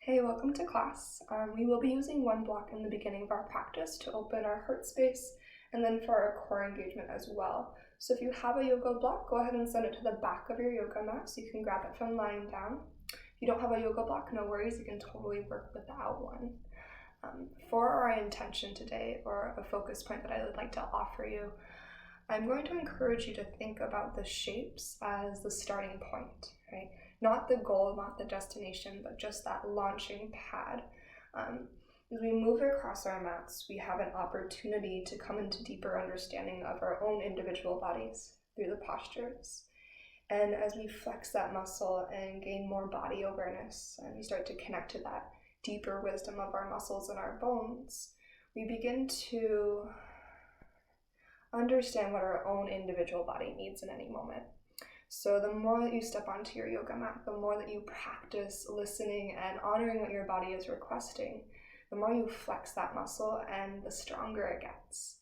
Hey, welcome to class. We will be using one block in the beginning of our practice to open our heart space and then for our core engagement as well. So if you have a yoga block, go ahead and send it to the back of your yoga mat so you can grab it from lying down. If you don't have a yoga block, no worries, you can totally work without one. For our intention today, or a focus point that I would like to offer you, I'm going to encourage you to think about the shapes as the starting point, right? Not the goal, not the destination, but just that launching pad. As we move across our mats, we have an opportunity to come into deeper understanding of our own individual bodies through the postures. And as we flex that muscle and gain more body awareness, and we start to connect to that deeper wisdom of our muscles and our bones, we begin to understand what our own individual body needs in any moment. So the more that you step onto your yoga mat, the more that you practice listening and honoring what your body is requesting, the more you flex that muscle and the stronger it gets.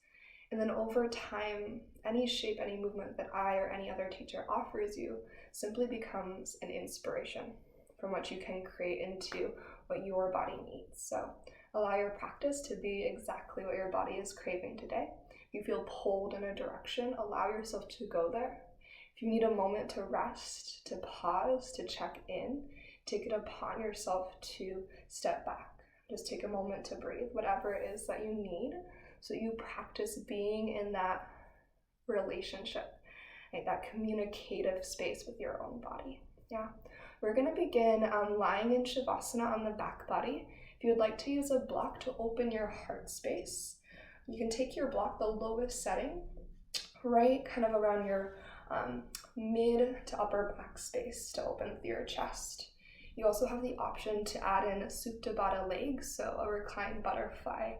And then over time, any shape, any movement that I or any other teacher offers you simply becomes an inspiration from what you can create into what your body needs. So allow your practice to be exactly what your body is craving today. If you feel pulled in a direction, allow yourself to go there. If you need a moment to rest, to pause, to check in, take it upon yourself to step back. Just take a moment to breathe, whatever it is that you need, so you practice being in that relationship, like that communicative space with your own body. Yeah, we're going to begin lying in Shavasana on the back body. If you would like to use a block to open your heart space, you can take your block, the lowest setting, right kind of around your mid to upper back space to open through your chest. You also have the option to add in a Supta Baddha leg, so a reclined butterfly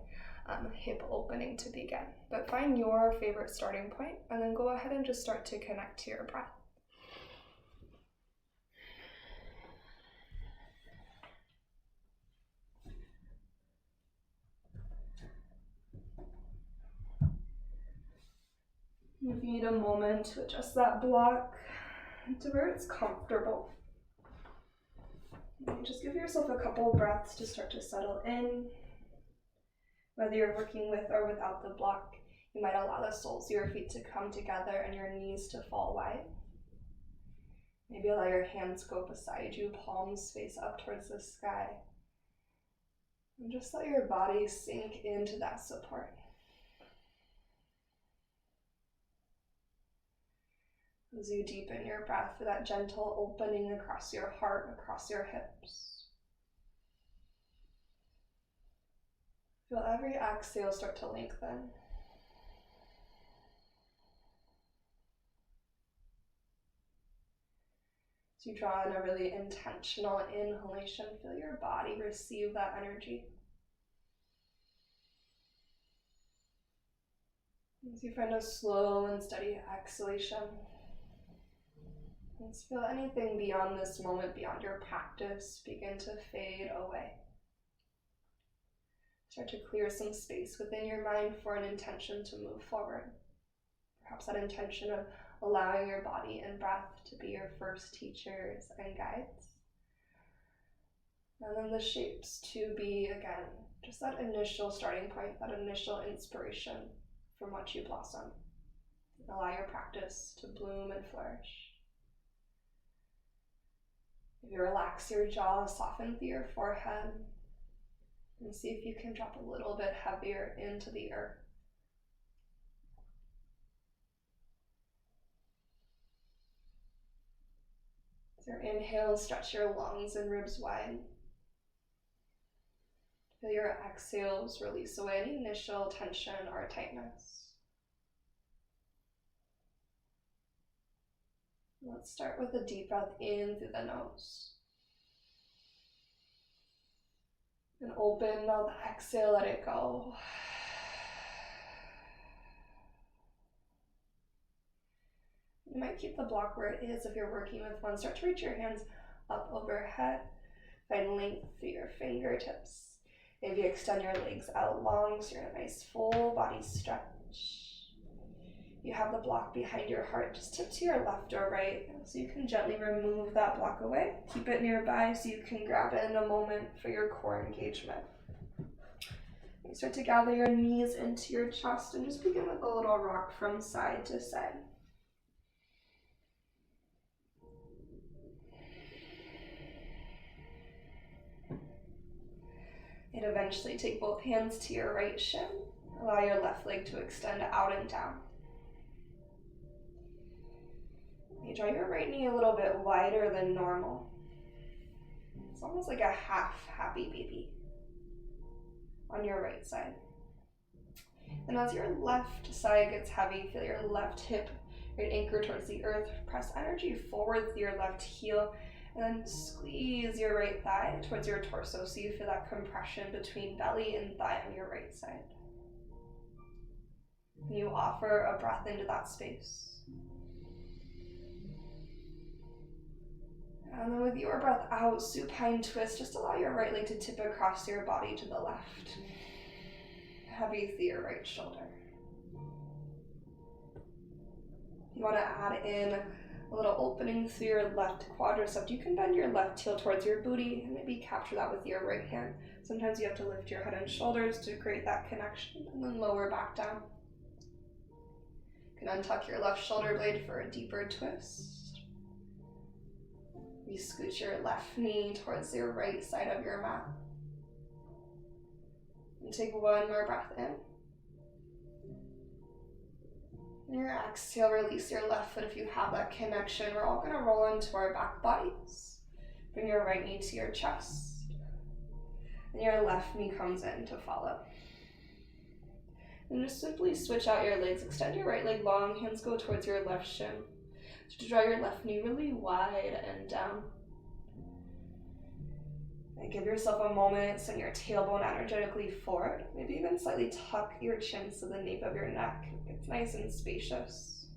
hip opening to begin. But find your favorite starting point and then go ahead and just start to connect to your breath. If you need a moment to adjust that block to where it's comfortable, just give yourself a couple breaths to start to settle in. Whether you're working with or without the block, you might allow the soles of your feet to come together and your knees to fall wide. Maybe allow your hands go beside you, palms face up towards the sky. And just let your body sink into that support. As you deepen your breath for that gentle opening across your heart, across your hips. Feel every exhale start to lengthen. As you draw in a really intentional inhalation, feel your body receive that energy. As you find a slow and steady exhalation, let's feel anything beyond this moment, beyond your practice, begin to fade away. Start to clear some space within your mind for an intention to move forward. Perhaps that intention of allowing your body and breath to be your first teachers and guides. And then the shapes to be, again, just that initial starting point, that initial inspiration from which you blossom. Allow your practice to bloom and flourish. If you relax your jaw, soften through your forehead, and see if you can drop a little bit heavier into the earth. As you inhale, stretch your lungs and ribs wide. Feel your exhales release away any initial tension or tightness. Let's start with a deep breath in through the nose. And open, now the exhale, let it go. You might keep the block where it is if you're working with one. Start to reach your hands up overhead. Find length through your fingertips. Maybe extend your legs out long so you're in a nice full body stretch. You have the block behind your heart, just tip to your left or right, so you can gently remove that block away. Keep it nearby so you can grab it in a moment for your core engagement. You start to gather your knees into your chest and just begin with a little rock from side to side. And eventually take both hands to your right shin. Allow your left leg to extend out and down. You draw your right knee a little bit wider than normal. It's almost like a half happy baby on your right side. And as your left side gets heavy, feel your left hip right anchor towards the earth. Press energy forward with your left heel, and then squeeze your right thigh towards your torso so you feel that compression between belly and thigh on your right side. And you offer a breath into that space. And then with your breath out, supine twist, just allow your right leg to tip across your body to the left. Heavy through your right shoulder. You want to add in a little opening through your left quadricep. You can bend your left heel towards your booty and maybe capture that with your right hand. Sometimes you have to lift your head and shoulders to create that connection, and then lower back down. You can untuck your left shoulder blade for a deeper twist. You scoot your left knee towards your right side of your mat. And take one more breath in. And your exhale, release your left foot if you have that connection. We're all going to roll into our back bodies. Bring your right knee to your chest. And your left knee comes in to follow. And just simply switch out your legs. Extend your right leg long. Hands go towards your left shin. To draw your left knee really wide and down. And give yourself a moment, send your tailbone energetically forward. Maybe even slightly tuck your chin to the nape of your neck. It's nice and spacious.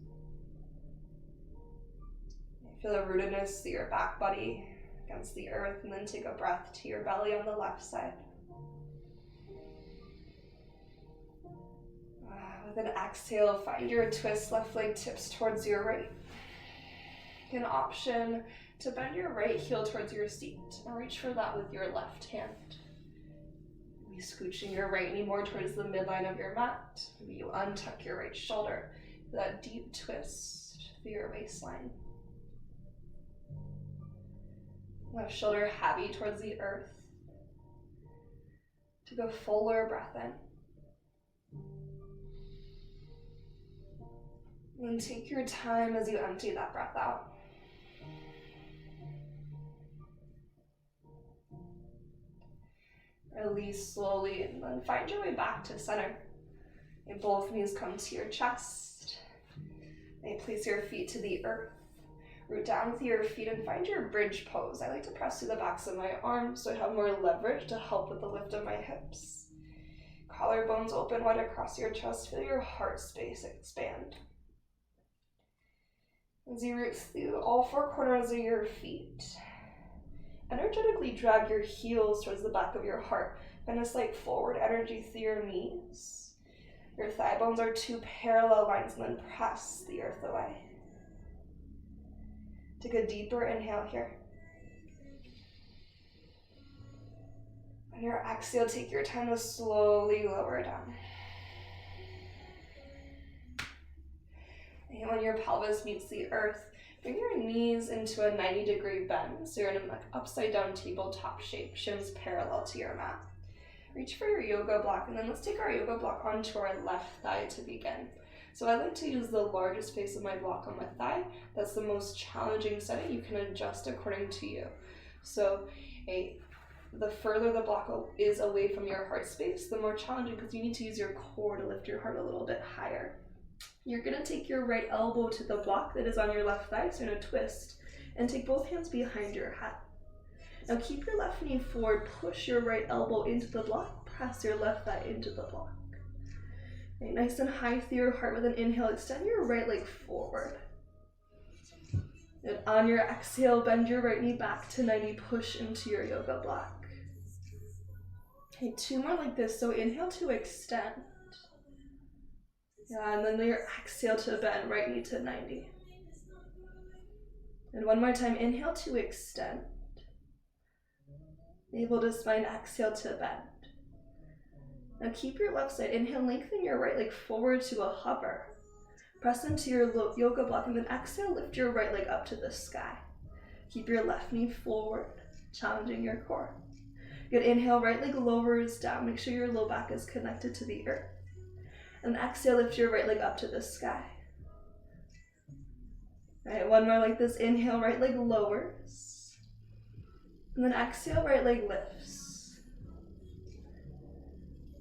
Feel the rootedness through your back body against the earth, and then take a breath to your belly on the left side. With an exhale, find your twist, left leg tips towards your right. An option to bend your right heel towards your seat and reach for that with your left hand. Maybe scooching your right knee more towards the midline of your mat. Maybe you untuck your right shoulder for that deep twist through your waistline. Left shoulder heavy towards the earth. Take a fuller breath in. And take your time as you empty that breath out. Release slowly, and then find your way back to center. And both knees come to your chest. And place your feet to the earth. Root down with your feet and find your bridge pose. I like to press through the backs of my arms so I have more leverage to help with the lift of my hips. Collarbones open wide across your chest. Feel your heart space expand. As you root through all four corners of your feet, energetically drag your heels towards the back of your heart. Find a slight forward energy through your knees. Your thigh bones are two parallel lines, and then press the earth away. Take a deeper inhale here. On your exhale, take your time to slowly lower down. And when your pelvis meets the earth, bring your knees into a 90-degree bend, so you're in an upside down tabletop shape, shins parallel to your mat. Reach for your yoga block, and then let's take our yoga block onto our left thigh to begin. So I like to use the largest space of my block on my thigh. That's the most challenging setting. You can adjust according to you. So the further the block is away from your heart space, the more challenging, because you need to use your core to lift your heart a little bit higher. You're going to take your right elbow to the block that is on your left thigh, so you're going to twist, and take both hands behind your head. Now keep your left knee forward, push your right elbow into the block, press your left thigh into the block. Okay, nice and high through your heart with an inhale, extend your right leg forward. And on your exhale, bend your right knee back to 90, push into your yoga block. Okay, two more like this, so inhale to extend. Yeah, and then your exhale to bend, right knee to 90. And one more time, inhale to extend. Able to spine, exhale to bend. Now keep your left side. Inhale, lengthen your right leg forward to a hover. Press into your yoga block, and then exhale, lift your right leg up to the sky. Keep your left knee forward, challenging your core. Good, inhale, right leg lowers down. Make sure your low back is connected to the earth. And exhale, lift your right leg up to the sky. All right, one more like this. Inhale, right leg lowers. And then exhale, right leg lifts.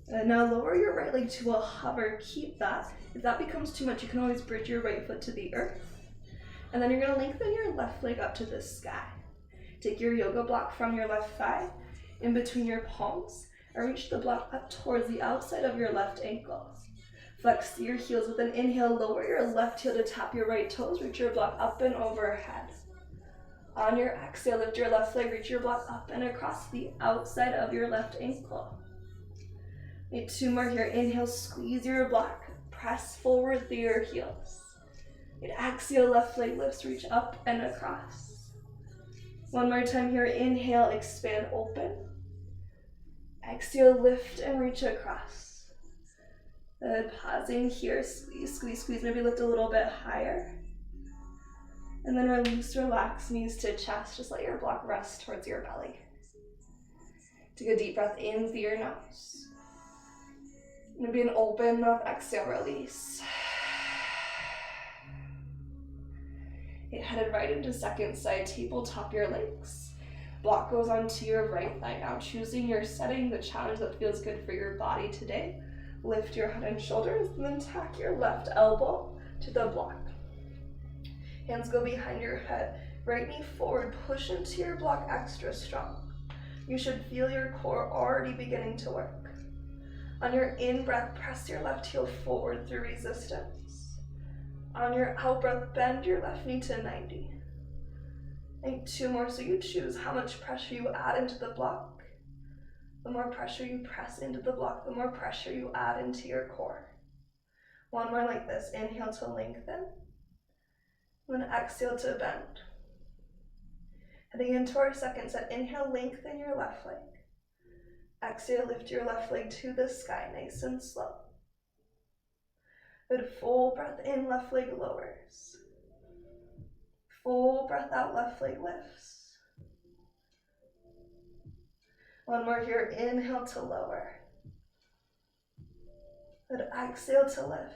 And now lower your right leg to a hover. Keep that. If that becomes too much, you can always bridge your right foot to the earth. And then you're going to lengthen your left leg up to the sky. Take your yoga block from your left thigh in between your palms and reach the block up towards the outside of your left ankle. Flex your heels with an inhale, lower your left heel to tap your right toes, reach your block up and overhead. On your exhale, lift your left leg, reach your block up and across the outside of your left ankle. Make two more here. Inhale, squeeze your block, press forward through your heels. Exhale, left leg lifts, reach up and across. One more time here. Inhale, expand, open. Exhale, lift and reach across. Good, pausing here, squeeze, squeeze, squeeze. Maybe lift a little bit higher. And then release, relax, knees to chest. Just let your block rest towards your belly. Take a deep breath in through your nose. Maybe an open mouth, exhale, release. Headed right into second side, tabletop your legs. Block goes onto your right thigh now, choosing your setting, the challenge that feels good for your body today. Lift your head and shoulders, and then tack your left elbow to the block. Hands go behind your head. Right knee forward, push into your block extra strong. You should feel your core already beginning to work. On your in-breath, press your left heel forward through resistance. On your out-breath, bend your left knee to 90. And two more, so you choose how much pressure you add into the block. The more pressure you press into the block, the more pressure you add into your core. One more like this. Inhale to lengthen. And then exhale to bend. Heading into our second set, inhale, lengthen your left leg. Exhale, lift your left leg to the sky, nice and slow. Good, full breath in, left leg lowers. Full breath out, left leg lifts. One more here, inhale to lower. Good, exhale to lift.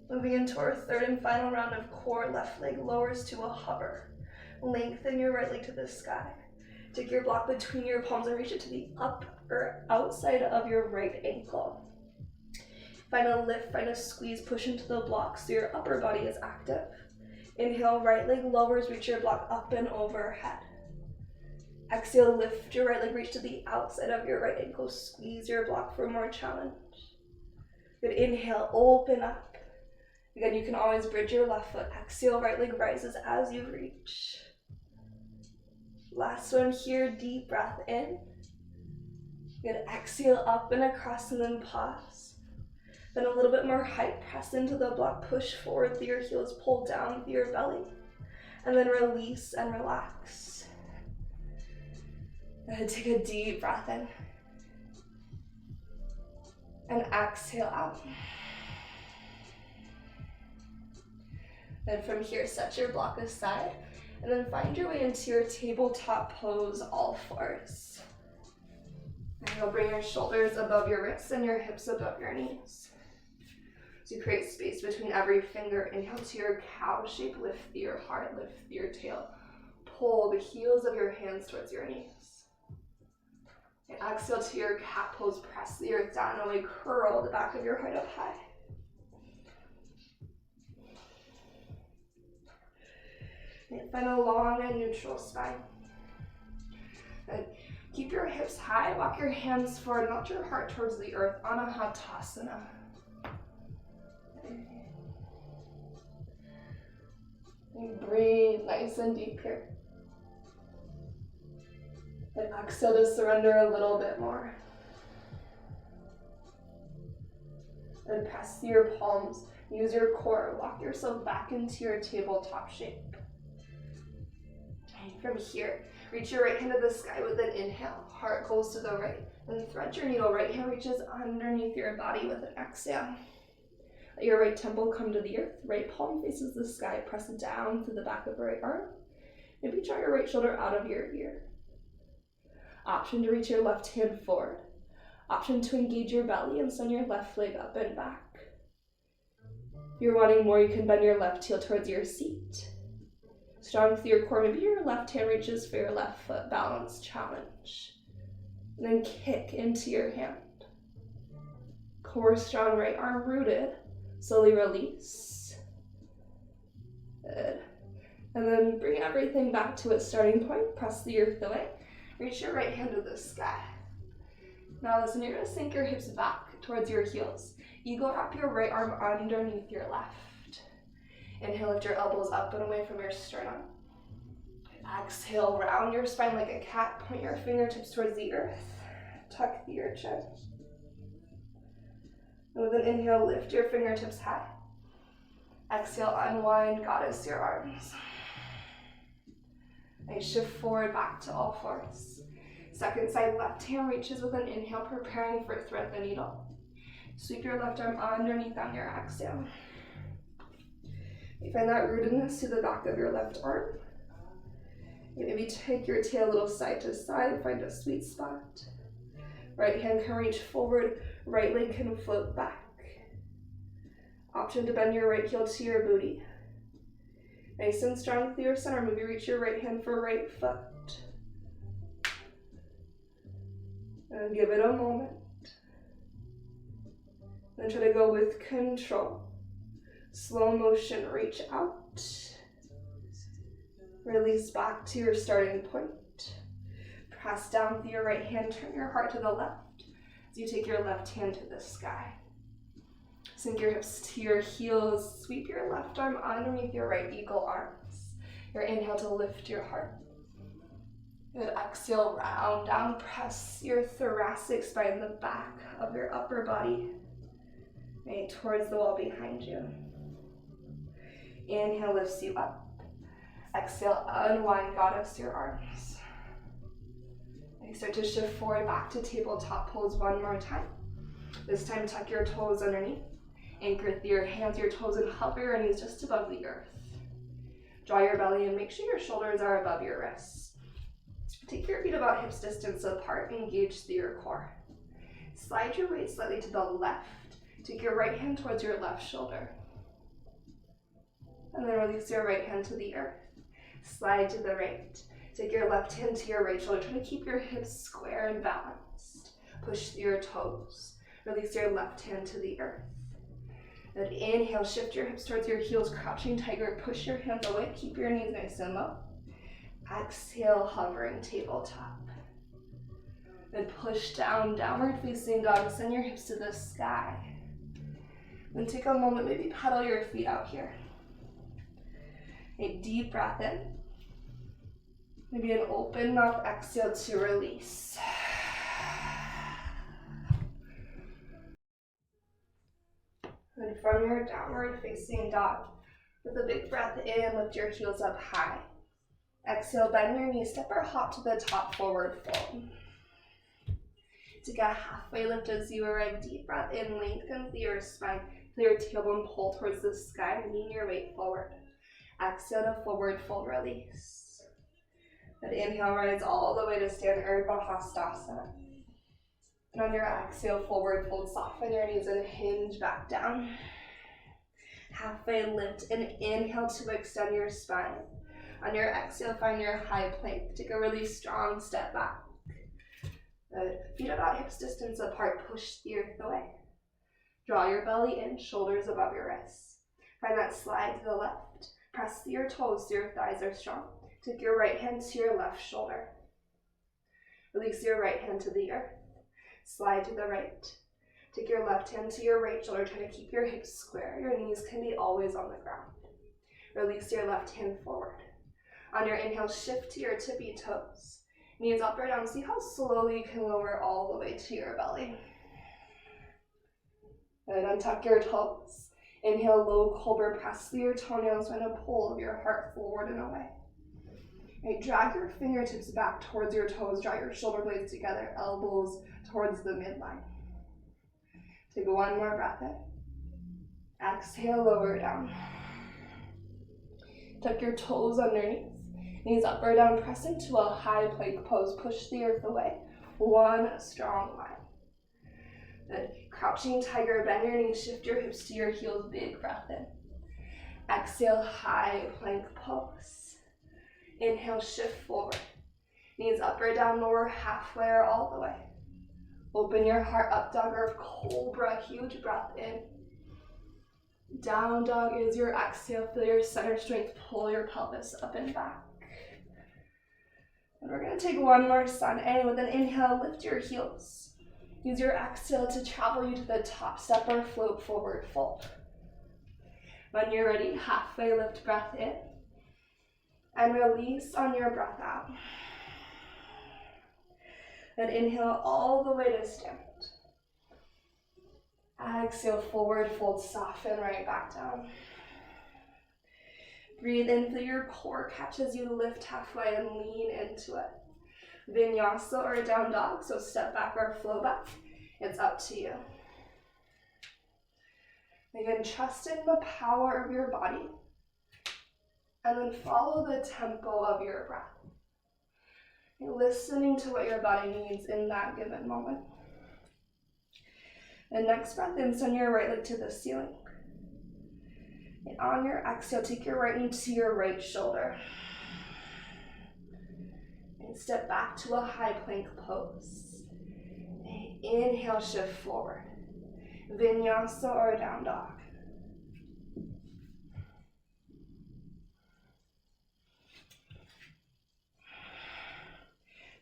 Moving into our third and final round of core, left leg lowers to a hover. Lengthen your right leg to the sky. Take your block between your palms and reach it to the upper outside of your right ankle. Find a lift, find a squeeze, push into the block so your upper body is active. Inhale, right leg lowers, reach your block up and overhead. Exhale, lift your right leg, reach to the outside of your right ankle, squeeze your block for more challenge. Good, inhale, open up. Again, you can always bridge your left foot. Exhale, right leg rises as you reach. Last one here, deep breath in. Good, exhale up and across and then pause. Then a little bit more height, press into the block, push forward through your heels, pull down through your belly. And then release and relax. And take a deep breath in. And exhale out. Then from here, set your block aside. And then find your way into your tabletop pose, all fours. And you'll bring your shoulders above your wrists and your hips above your knees. So you create space between every finger. Inhale to your cow shape, lift through your heart, lift through your tail. Pull the heels of your hands towards your knees. And exhale to your cat pose, press the earth down and away, curl the back of your heart up high. And find a long and neutral spine. And keep your hips high, walk your hands forward, melt your heart towards the earth, Anahatasana. And breathe nice and deep here. And exhale to surrender a little bit more. And press your palms. Use your core. Walk yourself back into your tabletop shape. And from here, reach your right hand to the sky with an inhale. Heart goes to the right. Then thread your needle. Right hand reaches underneath your body with an exhale. Let your right temple come to the earth. Right palm faces the sky. Press down through the back of the right arm. Maybe draw your right shoulder out of your ear. Option to reach your left hand forward. Option to engage your belly and send your left leg up and back. If you're wanting more, you can bend your left heel towards your seat. Strong through your core. Maybe your left hand reaches for your left foot. Balance challenge. And then kick into your hand. Core strong, right arm rooted. Slowly release. Good. And then bring everything back to its starting point. Press the earth away. Reach your right hand to the sky. Now listen, you're going to sink your hips back towards your heels. Eagle wrap your right arm underneath your left. Inhale, lift your elbows up and away from your sternum. Exhale, round your spine like a cat. Point your fingertips towards the earth. Tuck your chin. And with an inhale, lift your fingertips high. Exhale, unwind, goddess your arms. And shift forward back to all fours. Second side, left hand reaches with an inhale, preparing for thread the needle. Sweep your left arm underneath on your exhale. You find that rootedness to the back of your left arm. You maybe take your tail a little side to side, find a sweet spot. Right hand can reach forward, right leg can float back. Option to bend your right heel to your booty. Nice and strong through your center. Maybe reach your right hand for right foot. And give it a moment. Then try to go with control. Slow motion, reach out. Release back to your starting point. Press down with your right hand, turn your heart to the left as you take your left hand to the sky. Sink your hips to your heels, sweep your left arm underneath your right eagle arms. Your inhale to lift your heart. Good, exhale, round down, press your thoracic spine, the back of your upper body, right towards the wall behind you. Inhale lifts you up. Exhale, unwind, goddess your arms. And start to shift forward back to tabletop pose one more time. This time tuck your toes underneath. Anchor through your hands, your toes, and hover your knees just above the earth. Draw your belly and make sure your shoulders are above your wrists. Take your feet about hips distance apart, engage through your core. Slide your weight slightly to the left. Take your right hand towards your left shoulder. And then release your right hand to the earth. Slide to the right. Take your left hand to your right shoulder. Try to keep your hips square and balanced. Push through your toes. Release your left hand to the earth. Then inhale, shift your hips towards your heels, crouching tiger. Push your hands away. Keep your knees nice and low. Exhale, hovering tabletop. Then push down, downward facing dog. Send your hips to the sky. Then take a moment, maybe pedal your feet out here. A deep breath in. Maybe an open mouth exhale to release. And from your downward facing dog, with a big breath in, lift your heels up high. Exhale, bend your knees, step or hop to the top, forward fold. Take a halfway lift as you arrive. Deep breath in, lengthen through your spine. Feel your tailbone pull towards the sky, lean your weight forward. Exhale to forward fold, release. And inhale, rise all the way to stand, Urdhva Hastasana. And on your exhale, forward fold, soften your knees and hinge back down. Halfway lift and inhale to extend your spine. On your exhale, find your high plank. Take a really strong step back. Good. Feet about hips distance apart, push the earth away. Draw your belly in, shoulders above your wrists. Find that slide to the left. Press through your toes so your thighs are strong. Take your right hand to your left shoulder. Release your right hand to the earth. Slide to the right. Take your left hand to your right shoulder. Try to keep your hips square. Your knees can be always on the ground. Release your left hand forward. On your inhale, shift to your tippy toes. Knees up or down. See how slowly you can lower all the way to your belly. And untuck your toes. Inhale, low cobra, press through your toenails and a pull your heart forward and away. Right, drag your fingertips back towards your toes, draw your shoulder blades together, elbows towards the midline. Take one more breath in. Exhale, lower down. Tuck your toes underneath. Knees up or down, press into a high plank pose. Push the earth away. One strong line. Good. Crouching tiger, bend your knees, shift your hips to your heels, big breath in. Exhale, high plank pose. Inhale, shift forward. Knees up or down, lower halfway or all the way. Open your heart, up dog or cobra, huge breath in. Down dog is your exhale, feel your center strength, pull your pelvis up and back. And we're gonna take one more sun, and with an inhale, lift your heels. Use your exhale to travel you to the top, step or float forward, fold. When you're ready, halfway lift, breath in, and release on your breath out. And inhale all the way to stand. Exhale, forward fold, soften right back down. Breathe in, feel your core catch as you lift halfway and lean into it. Vinyasa or down dog, so step back or flow back. It's up to you. Again, trust in the power of your body. And then follow the tempo of your breath. You're listening to what your body needs in that given moment. And next breath in, send your right leg to the ceiling. And on your exhale, take your right knee to your right shoulder. And step back to a high plank pose. And inhale, shift forward. Vinyasa or down dog.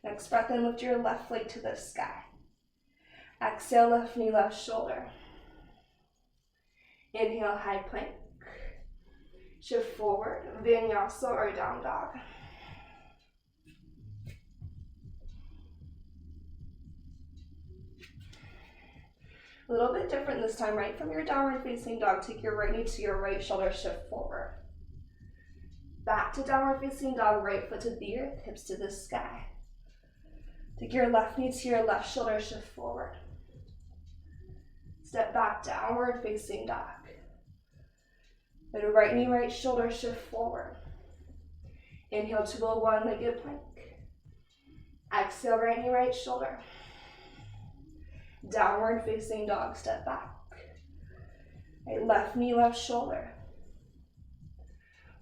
Next breath in, lift your left leg to the sky. Exhale, left knee, left shoulder. Inhale, high plank. Shift forward, Vinyasa or down dog. A little bit different this time, right from your downward facing dog, take your right knee to your right shoulder, shift forward. Back to downward facing dog, right foot to the earth, hips to the sky. Take your left knee to your left shoulder, shift forward. Step back, downward facing dog. Then right knee, right shoulder, shift forward. Inhale to a one-legged plank. Exhale, right knee, right shoulder. Downward facing dog, step back. Right, left knee, left shoulder.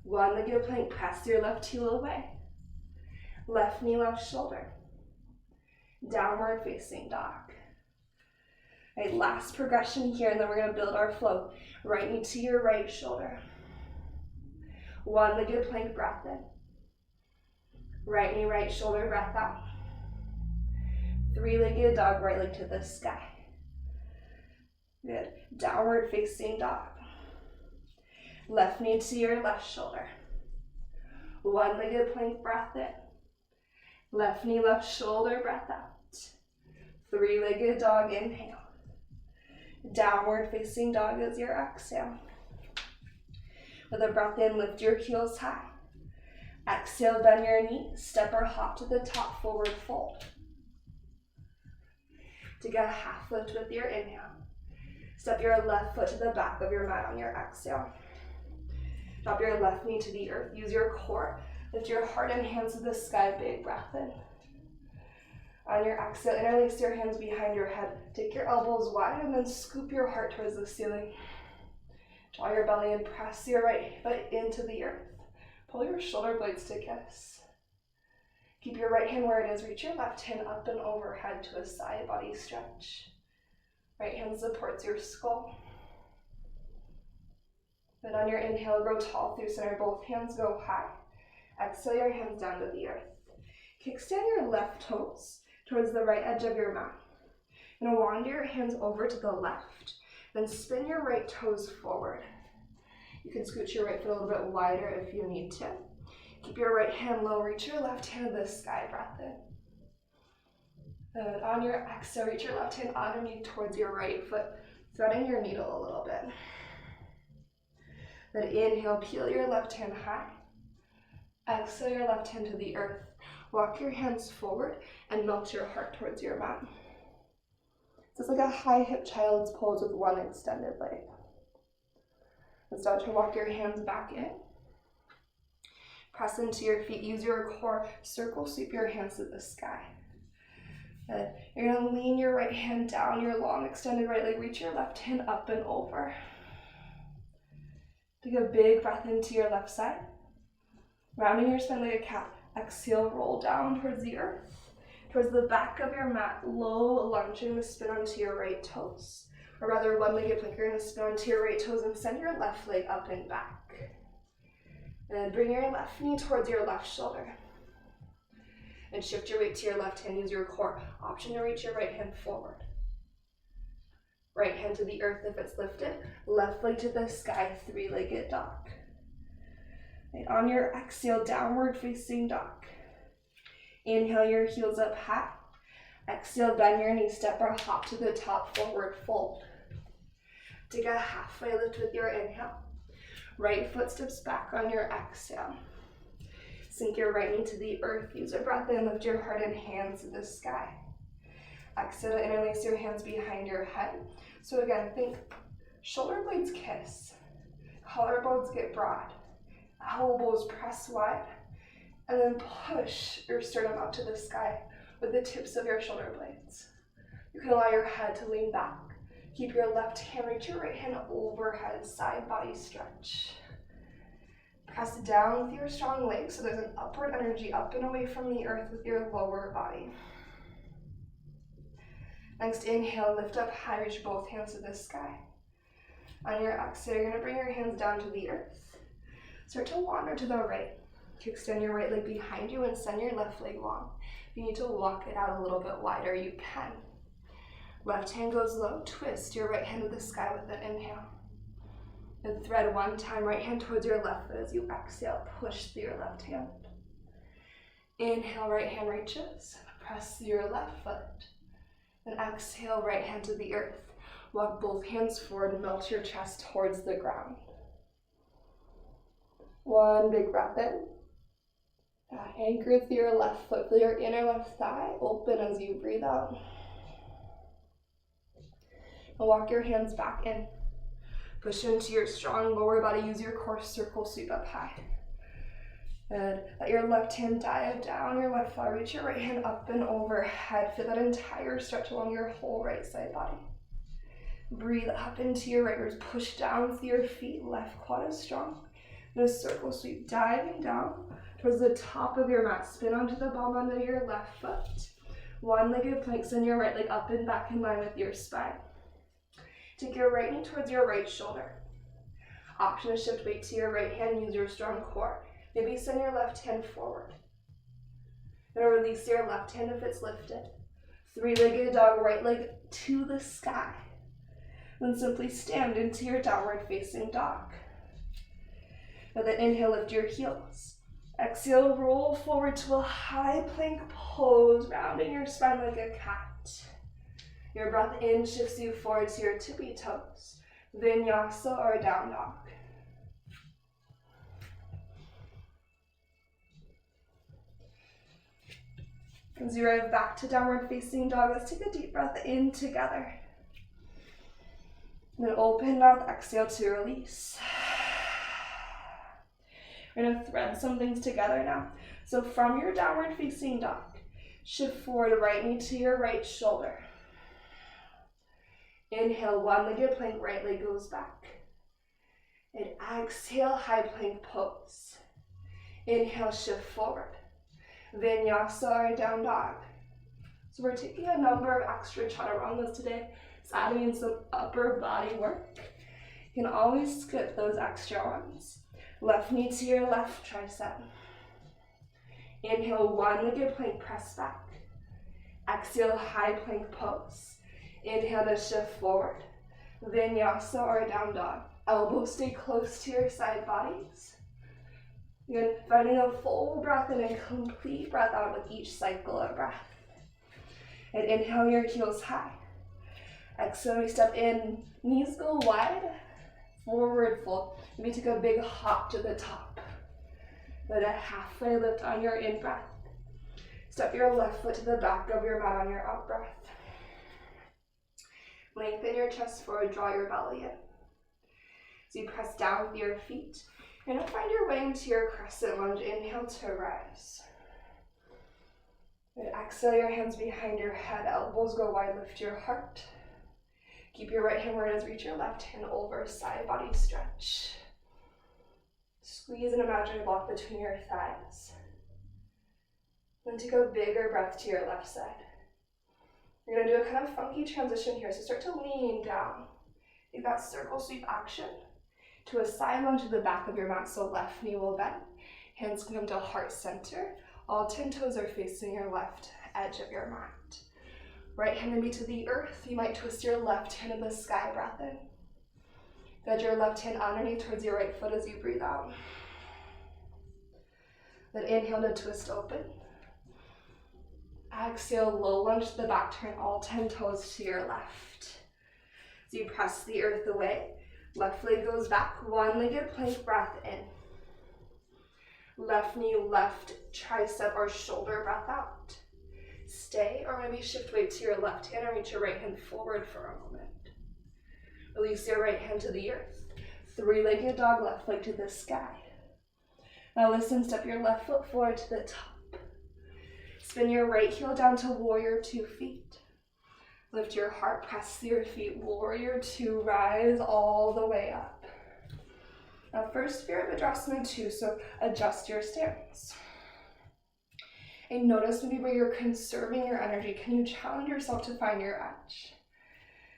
One-legged plank, press your left heel away. Left knee, left shoulder. Downward facing dog. Right, last progression here, and then we're going to build our flow. Right knee to your right shoulder. One-legged plank, breath in. Right knee, right shoulder, breath out. Three-legged dog, right leg to the sky. Good. Downward facing dog. Left knee to your left shoulder. One-legged plank, breath in. Left knee, left shoulder, breath out. Three-legged dog, inhale. Downward facing dog is your exhale. With a breath in, lift your heels high. Exhale, bend your knees, step or hop to the top, forward fold. Take a half lift with your inhale. Step your left foot to the back of your mat on your exhale. Drop your left knee to the earth. Use your core. Lift your heart and hands to the sky. Big breath in. On your exhale, interlace your hands behind your head. Take your elbows wide and then scoop your heart towards the ceiling. Draw your belly and press your right foot into the earth. Pull your shoulder blades to kiss. Keep your right hand where it is. Reach your left hand up and overhead to a side body stretch. Right hand supports your skull. Then on your inhale, grow tall through center. Both hands go high. Exhale your hands down to the earth. Kickstand your left toes towards the right edge of your mat. You're going to wander your hands over to the left. Then spin your right toes forward. You can scooch your right foot a little bit wider if you need to. Keep your right hand low, reach your left hand to the sky, breath in. And on your exhale, reach your left hand underneath towards your right foot. threading your needle a little bit. Then inhale, peel your left hand high. Exhale your left hand to the earth. Walk your hands forward and melt your heart towards your mat. It's like a high hip child's pose with one extended leg. And start to walk your hands back in. Press into your feet. Use your core. Circle sweep your hands to the sky. And you're going to lean your right hand down, your long extended right leg. Reach your left hand up and over. Take a big breath into your left side. Rounding your spine like a cat. Exhale, roll down towards the earth. Towards the back of your mat, low lunging to spin onto your right toes. Or rather, one-legged plank, you're going to spin onto your right toes and send your left leg up and back. And bring your left knee towards your left shoulder. And shift your weight to your left hand, use your core. Option to reach your right hand forward. Right hand to the earth if it's lifted. Left leg to the sky, three-legged dog. And on your exhale, downward facing dog. Inhale your heels up high. Exhale, bend your knees, step or hop to the top, forward fold. Take a halfway lift with your inhale. Right foot steps back on your exhale. Sink your right knee to the earth. Use a breath in, lift your heart and hands to the sky. Exhale to interlace your hands behind your head. So again, think shoulder blades kiss. Collarbones get broad. Elbows press wide. And then push your sternum up to the sky with the tips of your shoulder blades. You can allow your head to lean back. Keep your left hand, reach your right hand overhead, side body stretch. Press down with your strong legs so there's an upward energy up and away from the earth with your lower body. Next, inhale, lift up high, reach both hands to the sky. On your exhale, you're going to bring your hands down to the earth. Start to wander to the right. Extend your right leg behind you and send your left leg long. If you need to walk it out a little bit wider, you can. Left hand goes low, twist your right hand to the sky with an inhale. And thread one time, right hand towards your left foot as you exhale, push through your left hand. Inhale, right hand reaches, press through your left foot. Then exhale, right hand to the earth. Walk both hands forward and melt your chest towards the ground. One big breath in. Anchor through your left foot, feel your inner left thigh open as you breathe out. And walk your hands back in. Push into your strong lower body, use your core, circle sweep up high. And let your left hand dive down your left thigh, reach your right hand up and overhead. Feel that entire stretch along your whole right side body. Breathe up into your right ribs, push down with your feet, left quad is strong. And a circle sweep, diving down towards the top of your mat. Spin onto the ball end of your left foot. One-legged plank, send your right leg up and back in line with your spine. Take your right knee towards your right shoulder. Option to shift weight to your right hand, use your strong core. Maybe send your left hand forward. Then release your left hand if it's lifted. Three-legged dog, right leg to the sky. Then simply stand into your downward facing dog. And then inhale, lift your heels. Exhale, roll forward to a high plank pose, rounding your spine like a cat. Your breath in shifts you forward to your tippy toes. Vinyasa or down dog. As you arrive back to downward facing dog, let's take a deep breath in together. And then open mouth, exhale to release. We're going to thread some things together now. So from your downward facing dog, shift forward, right knee to your right shoulder. Inhale, one-legged plank, right leg goes back. And exhale, high plank pose. Inhale, shift forward. Vinyasa or down dog. So we're taking a number of extra chaturangas today. It's adding in some upper body work. You can always skip those extra ones. Left knee to your left tricep. Inhale, one-legged plank, press back. Exhale, high plank pose. Inhale to shift forward. Vinyasa or down dog. Elbows stay close to your side bodies. You're finding a full breath in and complete breath out with each cycle of breath. And inhale your heels high. Exhale, we step in, knees go wide, forward fold. Maybe take a big hop to the top. Let a halfway lift on your in-breath. Step your left foot to the back of your mat on your out-breath. Lengthen your chest forward, draw your belly in. As you press down with your feet, you're going to find your way into your Crescent Lunge. Inhale to rise. And exhale, your hands behind your head, elbows go wide, lift your heart. Keep your right hand where it is, reach your left hand over, side body stretch. Squeeze an imaginary block between your thighs. Then take a bigger breath to your left side. You're going to do a kind of funky transition here, so start to lean down. Take that circle sweep action to a side lunge to the back of your mat, so left knee will bend. Hands can come to heart center. All 10 toes are facing your left edge of your mat. Right hand maybe to the earth. You might twist your left hand to the sky, breath in. Guide your left hand underneath towards your right foot as you breathe out. Then inhale to twist open. Exhale, low lunge to the back, turn all 10 toes to your left. As you press the earth away, left leg goes back, one-legged plank, breath in. Left knee, left tricep or shoulder, breath out. Stay, or maybe shift weight to your left hand and reach your right hand forward for a moment. Release your right hand to the earth. Three-legged dog, left leg to the sky. Now listen, step your left foot forward to the top. Spin your right heel down to warrior 2 feet. Lift your heart, press your feet, warrior 2, rise all the way up. Now first Virabhadrasana 2, so adjust your stance. And notice maybe where you're conserving your energy. Can you challenge yourself to find your edge?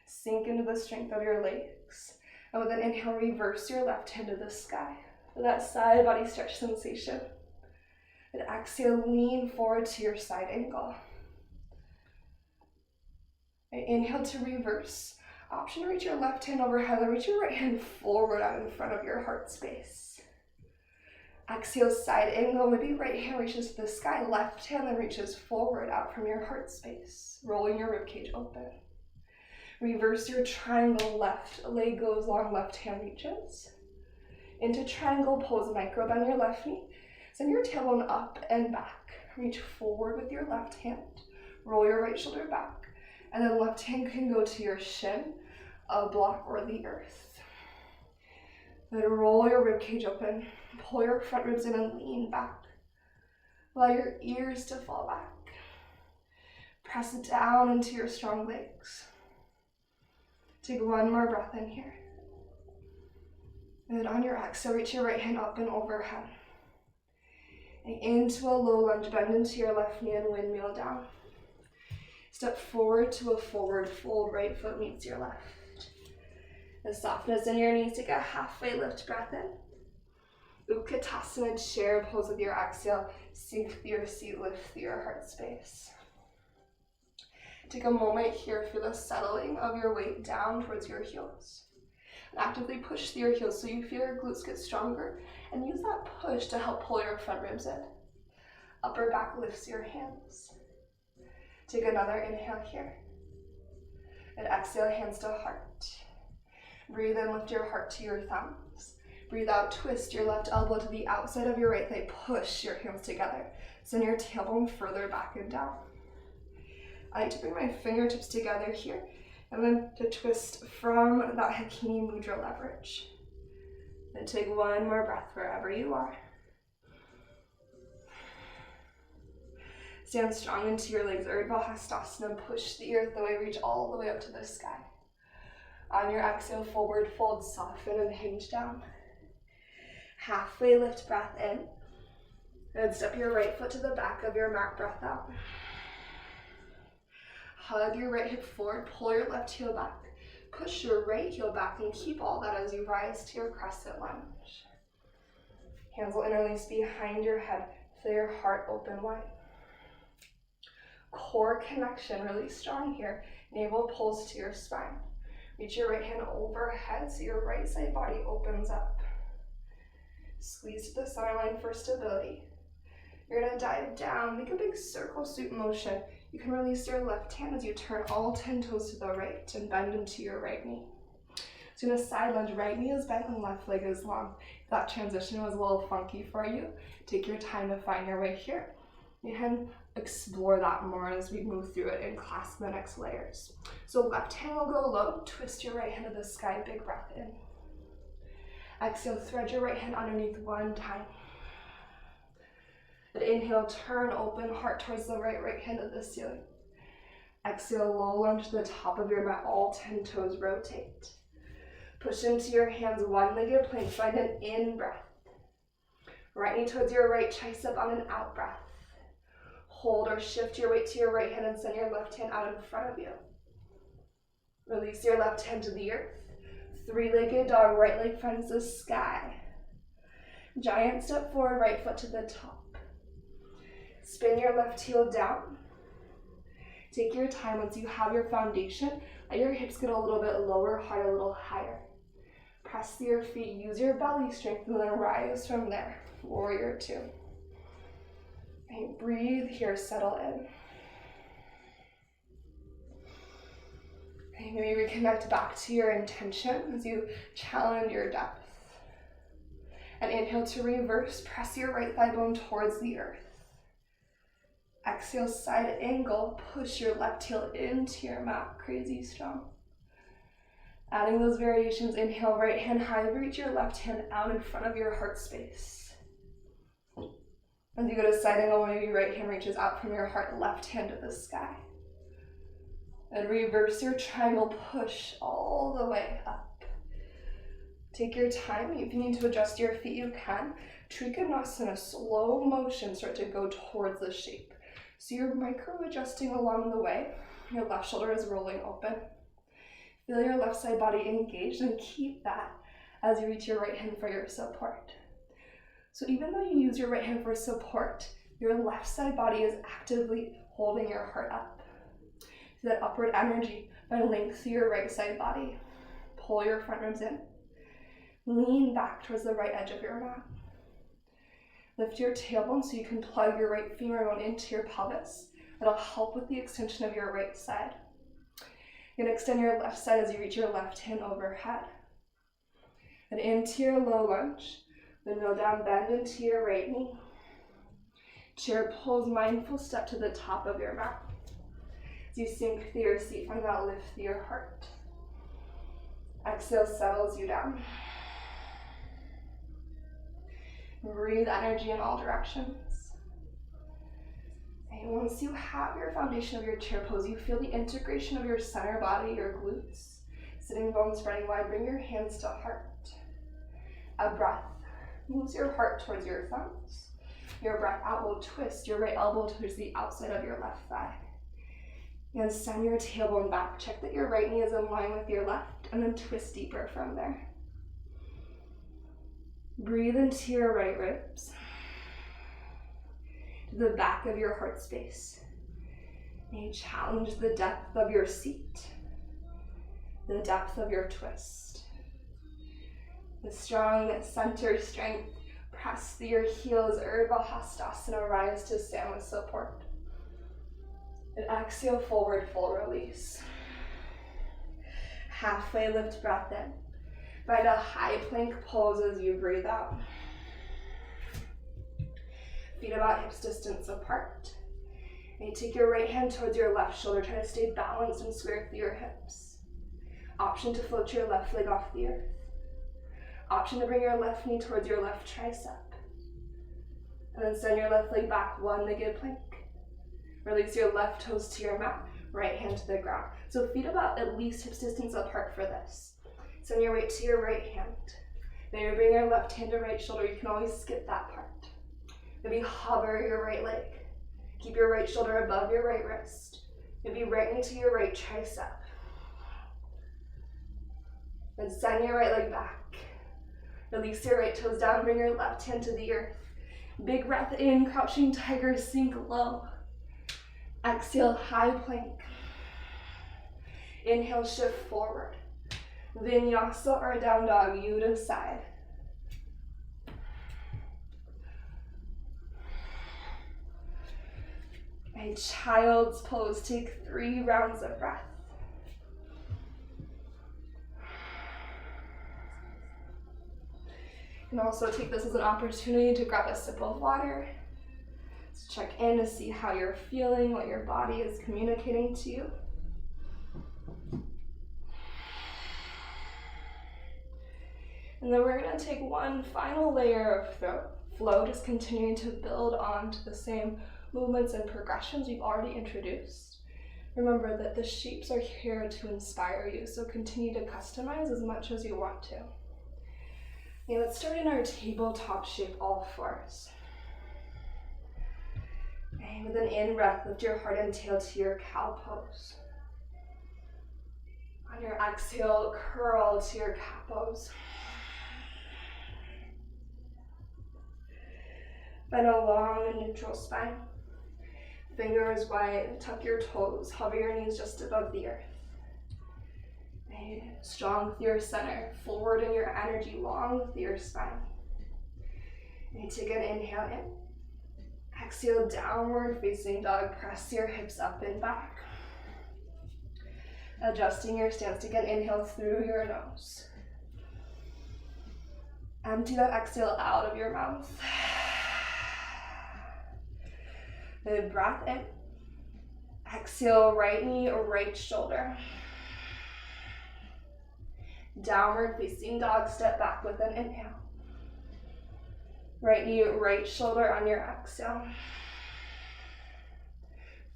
Sink into the strength of your legs. And with an inhale, reverse your left hand to the sky. With that side body stretch sensation. And exhale, lean forward to your side angle. And inhale to reverse. Option to reach your left hand overhead and reach your right hand forward out in front of your heart space. Exhale, side angle, maybe right hand reaches to the sky, left hand then reaches forward out from your heart space, rolling your ribcage open. Reverse your triangle, left leg goes long, left hand reaches. Into triangle pose, micro bend your left knee. Send your tailbone up and back. Reach forward with your left hand. Roll your right shoulder back. And then left hand can go to your shin, a block, or the earth. Then roll your ribcage open. Pull your front ribs in and lean back. Allow your ears to fall back. Press down into your strong legs. Take one more breath in here. And then on your exhale, reach your right hand up and overhead. And into a low lunge, bend into your left knee and windmill down. Step forward to a forward fold, right foot meets your left. The softness in your knees, take a halfway lift, breath in. Utkatasana, chair pose with your exhale, sink through your seat, lift through your heart space. Take a moment here for the settling of your weight down towards your heels. And actively push through your heels so you feel your glutes get stronger, and use that push to help pull your front ribs in. Upper back lifts your hands. Take another inhale here. And exhale, hands to heart. Breathe in, lift your heart to your thumbs. Breathe out, twist your left elbow to the outside of your right thigh. Push your hands together. Send your tailbone further back and down. I like to bring my fingertips together here. And then to twist from that Hakini Mudra leverage. Then take one more breath wherever you are. Stand strong into your legs, Urdhva Hastasana, push the earth away, reach all the way up to the sky. On your exhale, forward fold, soften and hinge down. Halfway lift, breath in. And step your right foot to the back of your mat, breath out. Hug your right hip forward, pull your left heel back. Push your right heel back and keep all that as you rise to your Crescent Lunge. Hands will interlace behind your head, feel your heart open wide. Core connection really strong here. Navel pulls to your spine. Reach your right hand overhead so your right side body opens up. Squeeze to the center line for stability. You're gonna dive down, make a big circle sweep motion. You can release your left hand as you turn all 10 toes to the right and bend into your right knee. So in a side lunge, right knee is bent and left leg is long. If that transition was a little funky for you, take your time to find your way here. You can explore that more as we move through it and clasp the next layers. So left hand will go low, twist your right hand to the sky, big breath in. Exhale, thread your right hand underneath one time. And inhale, turn open, heart towards the right hand to the ceiling. Exhale, low lunge to the top of your mat, all 10 toes rotate. Push into your hands, one-legged plank, find an in breath. Right knee towards your right tricep on an out breath. Hold or shift your weight to your right hand and send your left hand out in front of you. Release your left hand to the earth. Three-legged dog, right leg finds the sky. Giant step forward, right foot to the top. Spin your left heel down. Take your time. Once you have your foundation, let your hips get a little bit lower, heart a little higher. Press through your feet, use your belly strength, and then rise from there. Warrior two. And breathe here, settle in. And maybe reconnect back to your intention as you challenge your depth. And inhale to reverse, press your right thigh bone towards the earth. Exhale, side angle, push your left heel into your mat, crazy strong. Adding those variations, inhale, right hand high, reach your left hand out in front of your heart space. As you go to side angle, maybe right hand reaches out from your heart, left hand to the sky. And reverse your triangle, push all the way up. Take your time. If you need to adjust your feet, you can. Trikonasana, slow motion, start to go towards the shape. So you're micro-adjusting along the way. Your left shoulder is rolling open. Feel your left side body engaged and keep that as you reach your right hand for your support. So even though you use your right hand for support, your left side body is actively holding your heart up. Feel that upward energy by length through your right side body. Pull your front ribs in. Lean back towards the right edge of your mat. Lift your tailbone so you can plug your right femur bone into your pelvis. That'll help with the extension of your right side. You're going to extend your left side as you reach your left hand overhead. And into your low lunge. Then kneel down, bend into your right knee. Chair pose, mindful step to the top of your mat. As you sink through your seat, find that lift through your heart. Exhale, settles you down. Breathe energy in all directions. And once you have your foundation of your chair pose, you feel the integration of your center body, your glutes. Sitting bones spreading wide, bring your hands to heart. A breath moves your heart towards your thumbs. Your breath out will twist your right elbow towards the outside of your left thigh. And send your tailbone back. Check that your right knee is in line with your left, and then twist deeper from there. Breathe into your right ribs, to the back of your heart space. And you challenge the depth of your seat, the depth of your twist. The strong center strength, press through your heels, Urdhva Hastasana, rise to stand with support. And exhale, forward fold release. Halfway lift, breath in. Find a high plank pose as you breathe out. Feet about hips distance apart. And you take your right hand towards your left shoulder. Try to stay balanced and square through your hips. Option to float your left leg off the earth. Option to bring your left knee towards your left tricep. And then send your left leg back, one-legged plank. Release your left toes to your mat, right hand to the ground. So feet about at least hips distance apart for this. Send your weight to your right hand. Maybe bring your left hand to right shoulder. You can always skip that part. Maybe hover your right leg. Keep your right shoulder above your right wrist. Maybe right knee to your right tricep. Then send your right leg back. Release your right toes down, bring your left hand to the earth. Big breath in, crouching tiger, sink low. Exhale, high plank. Inhale, shift forward. Vinyasa or down dog, you decide. A child's pose. Take 3 rounds of breath. You can also take this as an opportunity to grab a sip of water. Let's check in to see how you're feeling, what your body is communicating to you. And then we're going to take one final layer of throat flow, just continuing to build onto the same movements and progressions we've already introduced. Remember that the shapes are here to inspire you, so continue to customize as much as you want to. Okay, let's start in our tabletop shape, all fours. And with an in-breath, lift your heart and tail to your cow pose. On your exhale, curl to your cat pose. Bend a long and neutral spine. Fingers wide, tuck your toes, hover your knees just above the earth. Strong through your center, forward in your energy, long through your spine. And take an inhale in. Exhale, downward facing dog, press your hips up and back. Adjusting your stance, again, inhale through your nose. Empty that exhale out of your mouth. Then breath in. Exhale, right knee or right shoulder. Downward facing dog, step back with an inhale. Right knee, right shoulder on your exhale.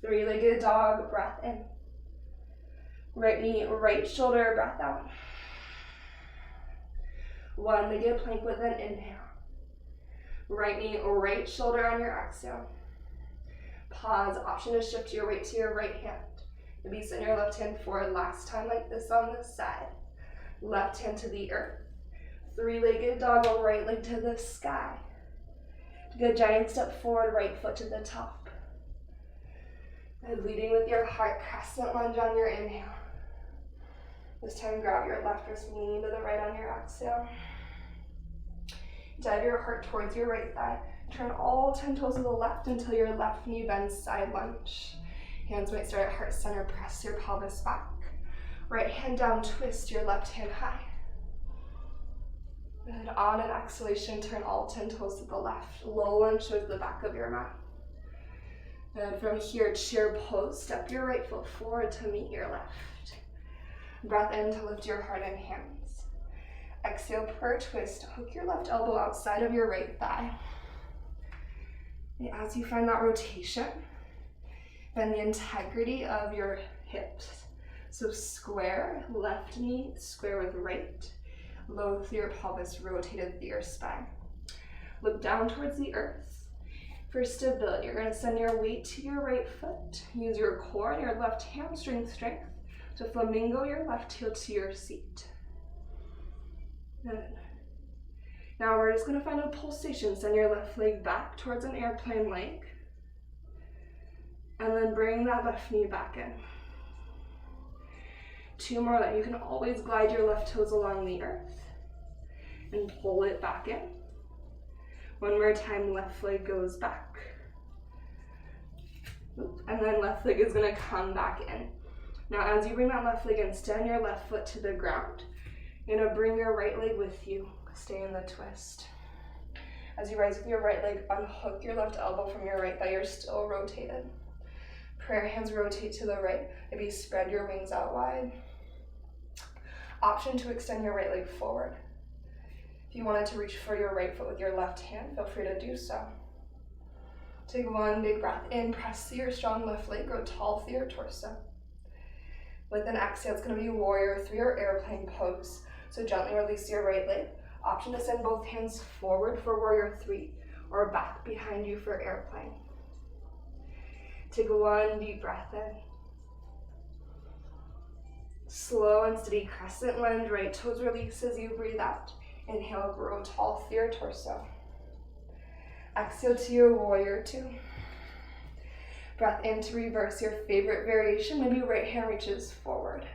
3-legged dog, breath in. Right knee, right shoulder, breath out. 1-legged plank with an inhale. Right knee, right shoulder on your exhale. Pause, option to shift your weight to your right hand. Maybe send your left hand forward last time like this on this side. Left hand to the earth. 3-legged dog, right leg to the sky. Good, giant step forward, right foot to the top. And leading with your heart, crescent lunge on your inhale. This time grab your left wrist, lean to the right on your exhale. Dive your heart towards your right thigh. Turn all 10 toes to the left until your left knee bends, side lunge. Hands might start at heart center, press your pelvis back. Right hand down, twist your left hand high. And on an exhalation, turn all 10 toes to the left. Low lunge shows the back of your mat. And from here, chair pose, step your right foot forward to meet your left. Breath in to lift your heart and hands. Exhale, prayer twist, hook your left elbow outside of your right thigh. And as you find that rotation, bend the integrity of your hips. So square, left knee, square with right. Low through your pelvis, rotated through your spine. Look down towards the earth. For stability, you're going to send your weight to your right foot. Use your core and your left hamstring strength to flamingo your left heel to your seat. Good. Now we're just going to find a pulsation. Send your left leg back towards an airplane leg. And then bring that left knee back in. 2 more. Then you can always glide your left toes along the earth and pull it back in. 1 more time, left leg goes back. And then left leg is going to come back in. Now as you bring that left leg in, stand your left foot to the ground. You're going to bring your right leg with you. Stay in the twist. As you rise with your right leg, unhook your left elbow from your right thigh. You're still rotated. Prayer hands rotate to the right. Maybe spread your wings out wide. Option to extend your right leg forward. If you wanted to reach for your right foot with your left hand, feel free to do so. Take 1 big breath in, press through your strong left leg, grow tall through your torso. With an exhale, it's going to be warrior 3 or airplane pose. So gently release your right leg. Option to send both hands forward for warrior 3 or back behind you for airplane. Take 1 deep breath in. Slow and steady crescent lunge, right toes release as you breathe out. Inhale, grow tall through your torso. Exhale to your warrior 2. Breath in to reverse your favorite variation. Maybe right hand reaches forward.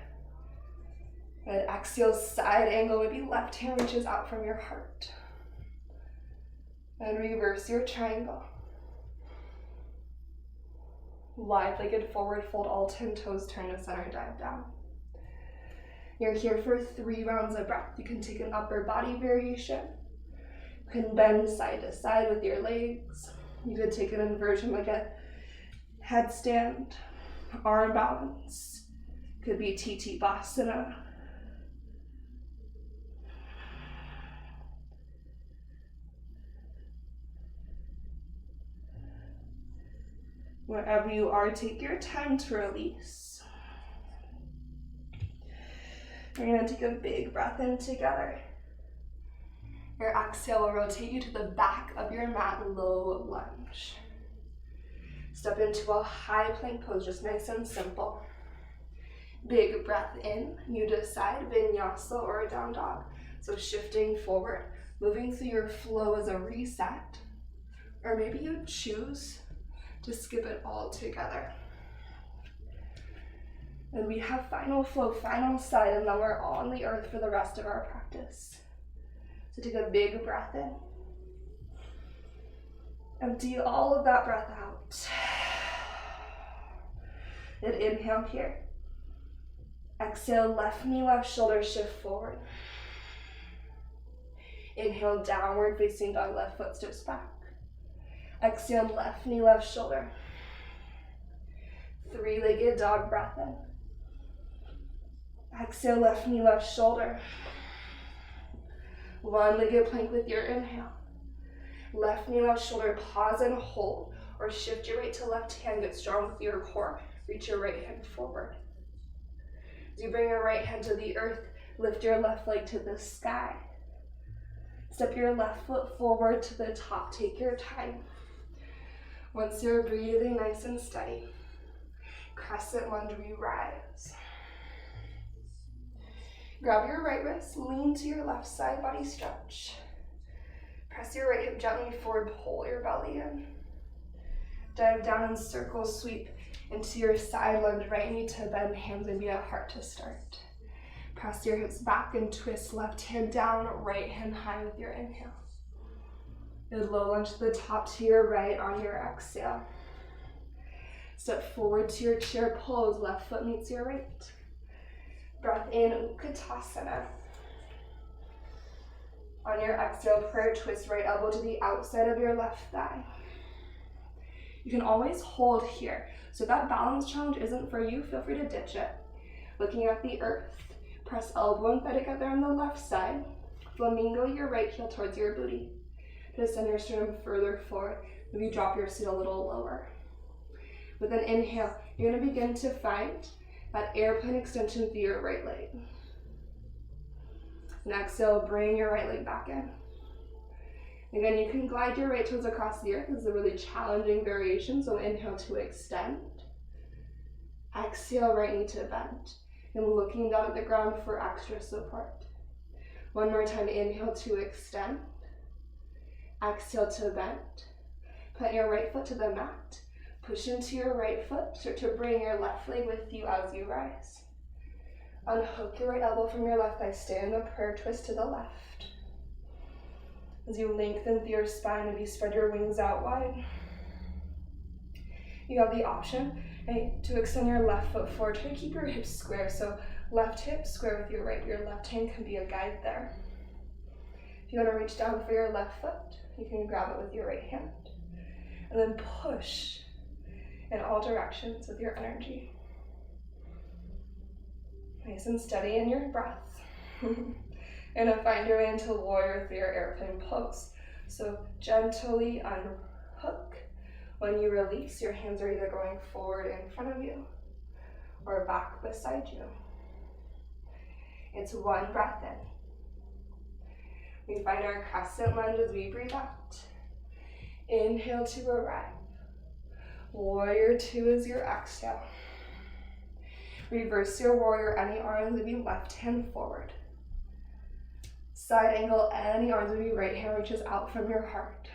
Good. Exhale, side angle. Maybe left hand reaches out from your heart. And reverse your triangle. Wide-legged forward fold, all 10 toes, turn to center, dive down. You're here for 3 rounds of breath. You can take an upper body variation. You can bend side to side with your legs. You could take an inversion like a headstand, arm balance. Could be Tasana. Wherever you are, take your time to release. We're going to take a big breath in together. Your exhale will rotate you to the back of your mat, low lunge. Step into a high plank pose, just nice and simple. Big breath in, you decide, Vinyasa or a down dog. So shifting forward, moving through your flow as a reset, or maybe you choose to skip it all together. And we have final flow, final side, and then we're on the earth for the rest of our practice. So take a big breath in. Empty all of that breath out. And inhale here. Exhale, left knee, left shoulder, shift forward. Inhale, downward facing dog, left foot steps back. Exhale, left knee, left shoulder. 3-legged dog, breath in. Exhale, left knee, left shoulder. 1-legged plank with your inhale. Left knee, left shoulder, pause and hold, or shift your right to left hand, get strong with your core. Reach your right hand forward. As you bring your right hand to the earth, lift your left leg to the sky. Step your left foot forward to the top, take your time. Once you're breathing nice and steady, Crescent Lunge, we rise. Grab your right wrist, lean to your left side, body stretch. Press your right hip gently forward, pull your belly in. Dive down and circle sweep into your side lunge, right knee to bend, hands maybe at heart to start. Press your hips back and twist, left hand down, right hand high with your inhale. Good low lunge to the top to your right on your exhale. Step forward to your chair pose, left foot meets your right. Breath in, Utkatasana. On your exhale, prayer twist, right elbow to the outside of your left thigh. You can always hold here. So if that balance challenge isn't for you, feel free to ditch it. Looking at the earth, press elbow and thigh together on the left side. Flamingo your right heel towards your booty. To send your sternum further forward, maybe drop your seat a little lower. With an inhale, you're going to begin to find that airplane extension through your right leg. And exhale, bring your right leg back in. Again, you can glide your right toes across the earth. This is a really challenging variation, so inhale to extend. Exhale, right knee to bend. And looking down at the ground for extra support. One more time, inhale to extend. Exhale to bend. Put your right foot to the mat. Push into your right foot. Start to bring your left leg with you as you rise. Unhook your right elbow from your left thigh. Stay in the prayer twist to the left. As you lengthen through your spine, maybe spread your wings out wide. You have the option to extend your left foot forward. Try to keep your hips square. So left hip square with your right. Your left hand can be a guide there. If you want to reach down for your left foot, you can grab it with your right hand. And then push in all directions with your energy. Nice and steady in your breath. And then find your way into warrior through your airplane pose. So gently unhook. When you release, your hands are either going forward in front of you or back beside you. It's one breath in. We find our crescent lunge as we breathe out. Inhale to arrive. Warrior 2 is your exhale. Reverse your warrior, any arms would be left hand forward. Side angle, any arms would be right hand reaches out from your heart.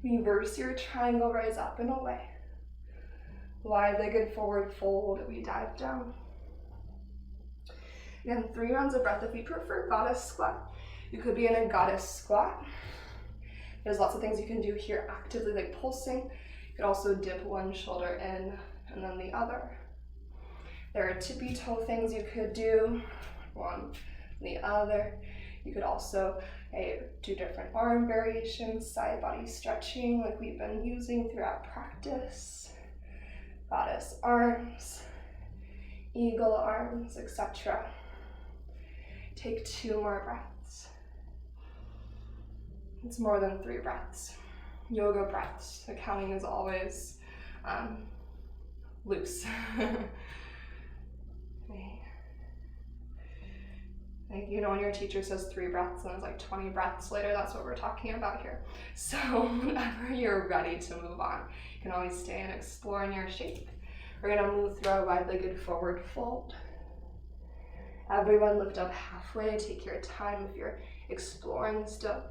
Reverse your triangle, rise up and away. Wide-legged forward fold, we dive down. Again, 3 rounds of breath. If you prefer goddess squat, you could be in a goddess squat. There's lots of things you can do here actively, like pulsing. You could also dip one shoulder in and then the other. There are tippy toe things you could do, one and the other. You could also do different arm variations, side body stretching like we've been using throughout practice. Goddess arms, eagle arms, etc. Take 2 more breaths. It's more than 3 breaths. Yoga breaths. The counting is always loose. Okay. Like, you know, when your teacher says 3 breaths and it's like 20 breaths later, that's what we're talking about here. So whenever you're ready to move on, you can always stay and explore in your shape. We're gonna move through our wide-legged forward fold. Everyone lift up halfway, take your time if you're exploring still.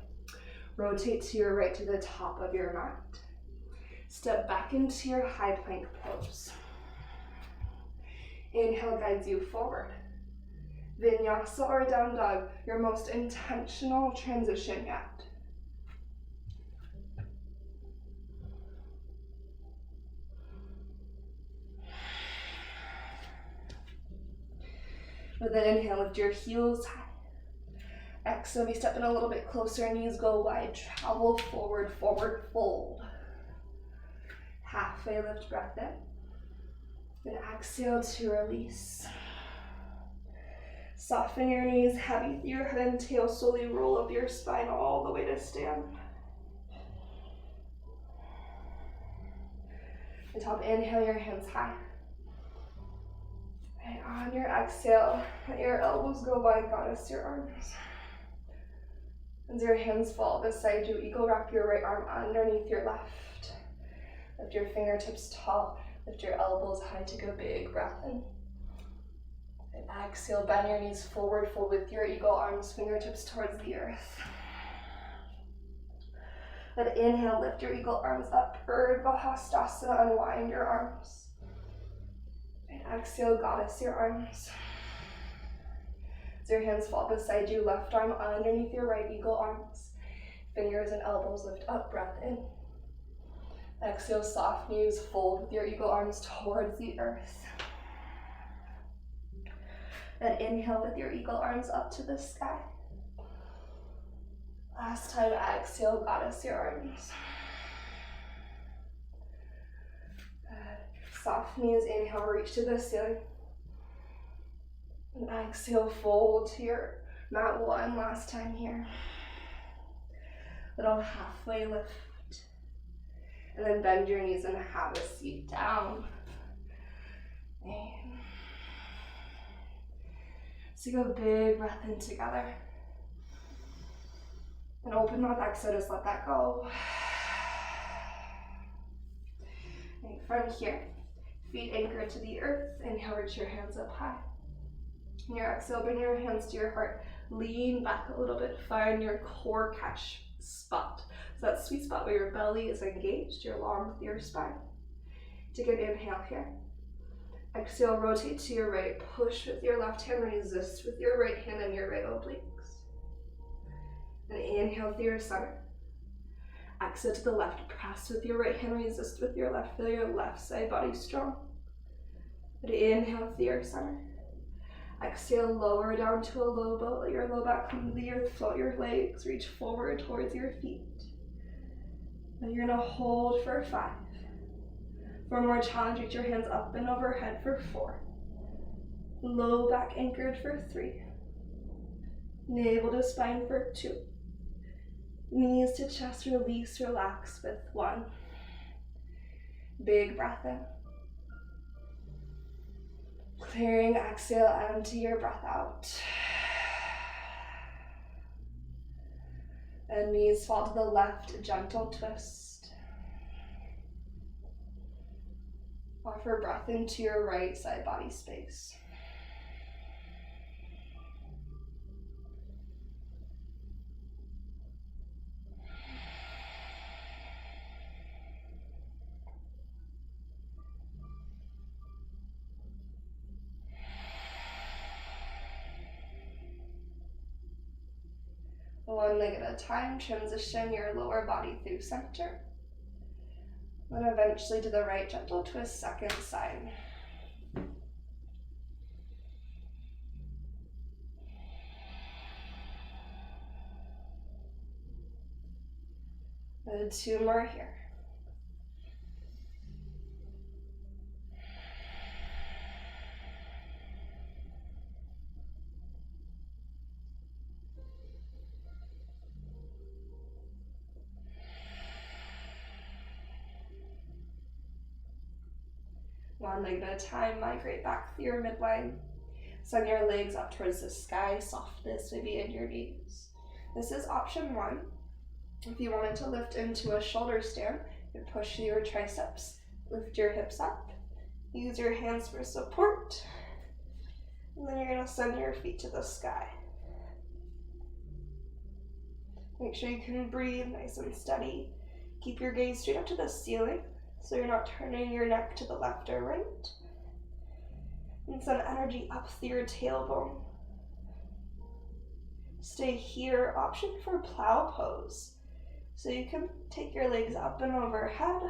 Rotate to your right to the top of your mat. Step back into your high plank pose. Inhale guides you forward. Vinyasa or down dog, your most intentional transition yet. With an inhale, lift your heels high. Exhale, we step in a little bit closer, knees go wide, travel forward, forward fold. Halfway lift, breath in. Then exhale to release. Soften your knees, heavy through your head and tail, slowly roll up your spine all the way to stand. The top, inhale your hands high. And on your exhale, let your elbows go wide, goddess your arms. As your hands fall beside you, eagle wrap your right arm underneath your left. Lift your fingertips tall, lift your elbows high, take a big breath in. And exhale, bend your knees forward, fold with your eagle arms, fingertips towards the earth. Then inhale, lift your eagle arms up, Urdhva Hastasana, unwind your arms. And exhale, goddess your arms. As your hands fall beside you, left arm underneath your right eagle arms. Fingers and elbows lift up, breath in. Exhale, soft knees, fold with your eagle arms towards the earth. And inhale with your eagle arms up to the sky. Last time, exhale, goddess your arms. Soft knees, inhale, reach to the ceiling. And exhale, fold to your mat. One last time here. Little halfway lift. And then bend your knees and have a seat down. And take a big breath in together. And open mouth, exhale, just let that go. And from here, feet anchored to the earth. Inhale, reach your hands up high. And your exhale, bring your hands to your heart. Lean back a little bit, find your core catch spot. So that sweet spot where your belly is engaged, you're long with your spine. Take an inhale here. Exhale, rotate to your right, push with your left hand, resist with your right hand and your right obliques. And inhale through your center. Exhale to the left, press with your right hand, resist with your left, feel your left side body strong. And inhale through your center. Exhale, lower down to a low boat, let your low back come to the earth, float your legs, reach forward towards your feet. And you're gonna hold for 5. For more challenge, reach your hands up and overhead for 4. Low back anchored for 3. Navel to spine for 2. Knees to chest, release, relax with 1. Big breath in. Clearing, exhale, empty your breath out. And knees fall to the left, gentle twist. Offer breath into your right side body space. One leg at a time, transition your lower body through center. Then eventually to the right, gentle twist, second side. And 2 more here. One leg at a time, migrate back through your midline. Send your legs up towards the sky, softness maybe in your knees. This is option 1. If you wanted to lift into a shoulder stand, you push your triceps, lift your hips up, use your hands for support, and then you're going to send your feet to the sky. Make sure you can breathe nice and steady. Keep your gaze straight up to the ceiling, so you're not turning your neck to the left or right. And send energy up through your tailbone. Stay here, option for plow pose. So you can take your legs up and overhead.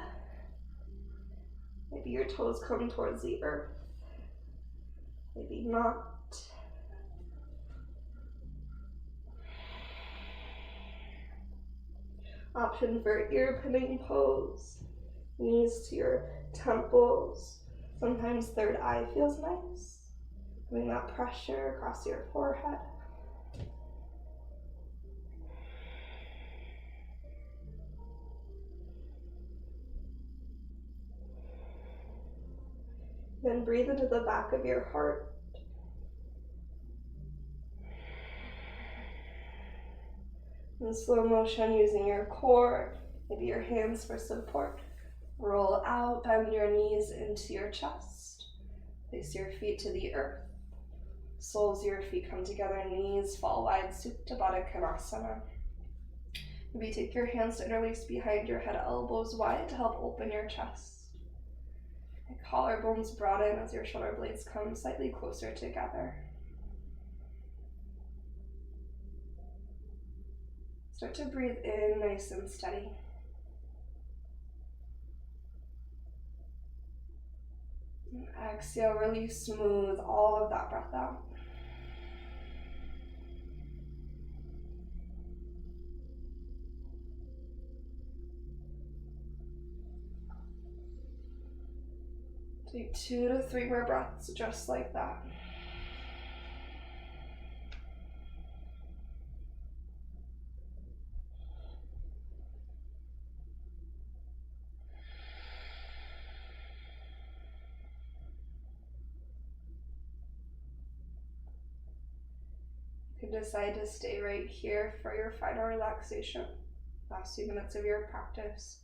Maybe your toes come towards the earth. Maybe not. Option for ear pinning pose. Knees to your temples. Sometimes third eye feels nice. Having that pressure across your forehead. Then breathe into the back of your heart. In slow motion, using your core, maybe your hands for support. Roll out, bend your knees into your chest. Place your feet to the earth. Soles of your feet come together, knees fall wide, Supta Baddha Konasana. Maybe take your hands to interlace behind your head, elbows wide to help open your chest. And collarbones broaden as your shoulder blades come slightly closer together. Start to breathe in nice and steady. And exhale, really smooth all of that breath out. Take 2 to 3 more breaths just like that. You can decide to stay right here for your final relaxation, last few minutes of your practice.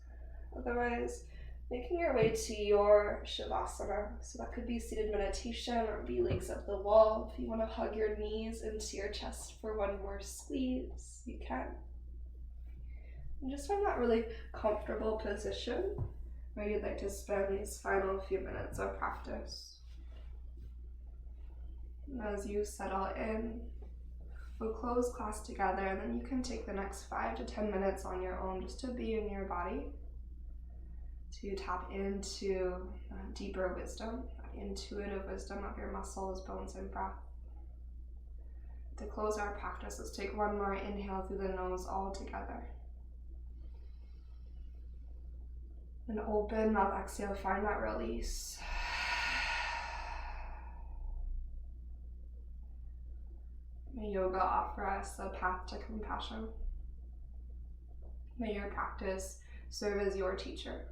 Otherwise, making your way to your Shavasana. So that could be seated meditation or be legs up the wall. If you want to hug your knees into your chest for one more squeeze, you can. And just find that really comfortable position where you'd like to spend these final few minutes of practice. And as you settle in, we'll close class together, and then you can take the next 5 to 10 minutes on your own just to be in your body, to tap into deeper wisdom, intuitive wisdom of your muscles, bones, and breath. To close our practice, let's take one more inhale through the nose all together. And open, mouth exhale, find that release. May yoga offer us the path to compassion. May your practice serve as your teacher.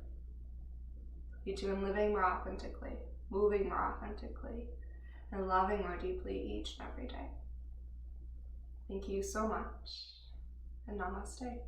Lead you in living more authentically, moving more authentically, and loving more deeply each and every day. Thank you so much, and namaste.